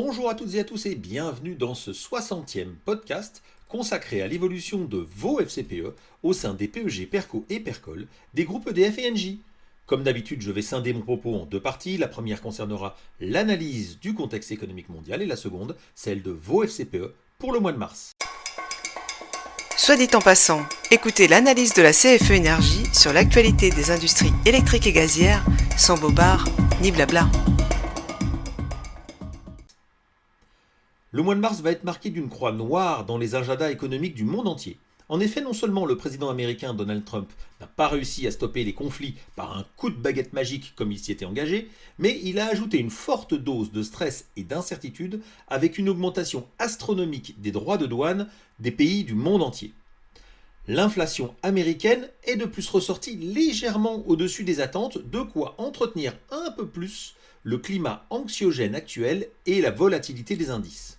Bonjour à toutes et à tous et bienvenue dans ce 60e podcast consacré à l'évolution de vos FCPE au sein des PEG, PERCO et PERCOL des groupes EDF et Engie. Comme d'habitude, je vais scinder mon propos en deux parties. La première concernera l'analyse du contexte économique mondial et la seconde, celle de vos FCPE pour le mois de mars. Soit dit en passant, écoutez l'analyse de la CFE Énergie sur l'actualité des industries électriques et gazières, sans bobards ni blabla. Le mois de mars va être marqué d'une croix noire dans les agendas économiques du monde entier. En effet, non seulement le président américain Donald Trump n'a pas réussi à stopper les conflits par un coup de baguette magique comme il s'y était engagé, mais il a ajouté une forte dose de stress et d'incertitude avec une augmentation astronomique des droits de douane des pays du monde entier. L'inflation américaine est de plus ressortie légèrement au-dessus des attentes, de quoi entretenir un peu plus le climat anxiogène actuel et la volatilité des indices.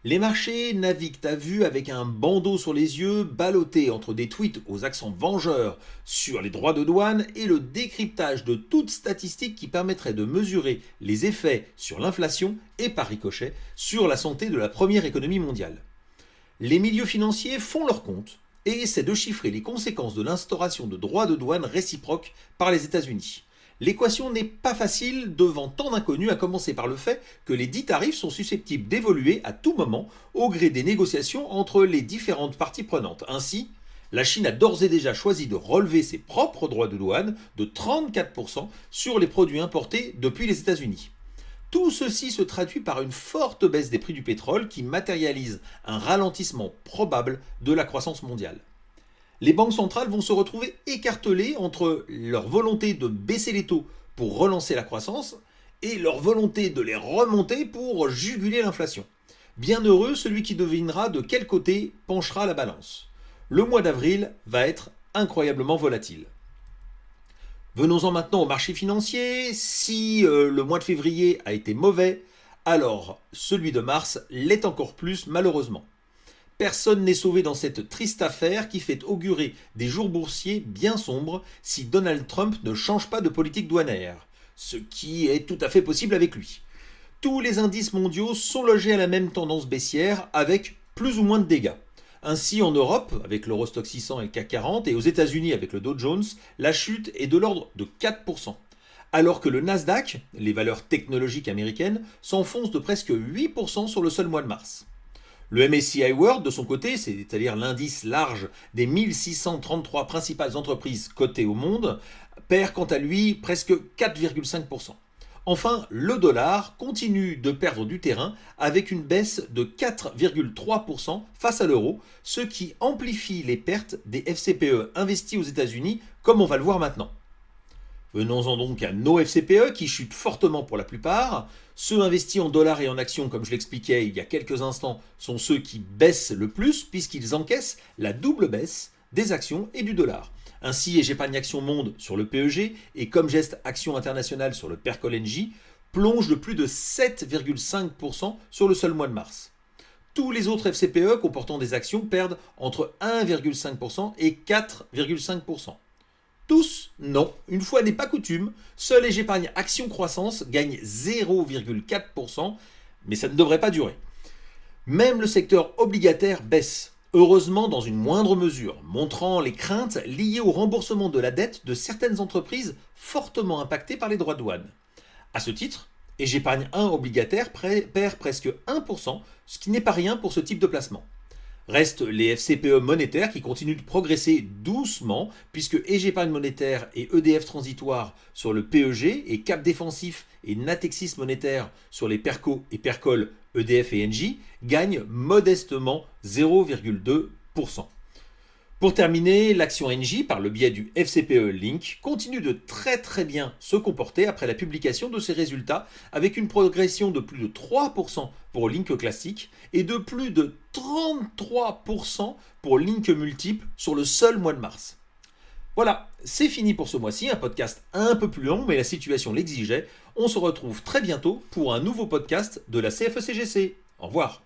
Les marchés naviguent à vue avec un bandeau sur les yeux, ballottés entre des tweets aux accents vengeurs sur les droits de douane et le décryptage de toute statistique qui permettrait de mesurer les effets sur l'inflation et par ricochet sur la santé de la première économie mondiale. Les milieux financiers font leur compte et essaient de chiffrer les conséquences de l'instauration de droits de douane réciproques par les États-Unis. L'équation n'est pas facile devant tant d'inconnus, à commencer par le fait que les dits tarifs sont susceptibles d'évoluer à tout moment au gré des négociations entre les différentes parties prenantes. Ainsi, la Chine a d'ores et déjà choisi de relever ses propres droits de douane de 34% sur les produits importés depuis les États-Unis. Tout ceci se traduit par une forte baisse des prix du pétrole qui matérialise un ralentissement probable de la croissance mondiale. Les banques centrales vont se retrouver écartelées entre leur volonté de baisser les taux pour relancer la croissance et leur volonté de les remonter pour juguler l'inflation. Bien heureux celui qui devinera de quel côté penchera la balance. Le mois d'avril va être incroyablement volatile. Venons-en maintenant au marché financier. Si le mois de février a été mauvais, alors celui de mars l'est encore plus malheureusement. Personne n'est sauvé dans cette triste affaire qui fait augurer des jours boursiers bien sombres si Donald Trump ne change pas de politique douanière, ce qui est tout à fait possible avec lui. Tous les indices mondiaux sont logés à la même tendance baissière avec plus ou moins de dégâts. Ainsi en Europe, avec l'Eurostoxx 600 et le CAC 40, et aux États-Unis avec le Dow Jones, la chute est de l'ordre de 4%. Alors que le Nasdaq, les valeurs technologiques américaines, s'enfonce de presque 8% sur le seul mois de mars. Le MSCI World, de son côté, c'est-à-dire l'indice large des 1633 principales entreprises cotées au monde, perd quant à lui presque 4,5%. Enfin, le dollar continue de perdre du terrain avec une baisse de 4,3% face à l'euro, ce qui amplifie les pertes des FCPE investis aux États-Unis, comme on va le voir maintenant. Venons-en donc à nos FCPE qui chutent fortement pour la plupart. Ceux investis en dollars et en actions, comme je l'expliquais il y a quelques instants, sont ceux qui baissent le plus puisqu'ils encaissent la double baisse des actions et du dollar. Ainsi, J'épargne Action Monde sur le PEG et Comme Geste Action Internationale sur le PERCOL Engie plongent de plus de 7,5% sur le seul mois de mars. Tous les autres FCPE comportant des actions perdent entre 1,5% et 4,5%. Tous, non, une fois n'est pas coutume, seul J'épargne Action Croissance gagne 0,4%, mais ça ne devrait pas durer. Même le secteur obligataire baisse, heureusement dans une moindre mesure, montrant les craintes liées au remboursement de la dette de certaines entreprises fortement impactées par les droits de douane. A ce titre, J'épargne 1 obligataire perd presque 1%, ce qui n'est pas rien pour ce type de placement. Restent les FCPE monétaires qui continuent de progresser doucement puisque J'épargne monétaire et EDF transitoire sur le PEG et Cap défensif et Natixis monétaire sur les PERCO et PERCOL EDF et Engie gagnent modestement 0,2%. Pour terminer, l'action Engie, par le biais du FCPE Link, continue de très bien se comporter après la publication de ses résultats avec une progression de plus de 3% pour Link classique et de plus de 33% pour Link multiple sur le seul mois de mars. Voilà, c'est fini pour ce mois-ci, un podcast un peu plus long mais la situation l'exigeait. On se retrouve très bientôt pour un nouveau podcast de la CFE-CGC. Au revoir.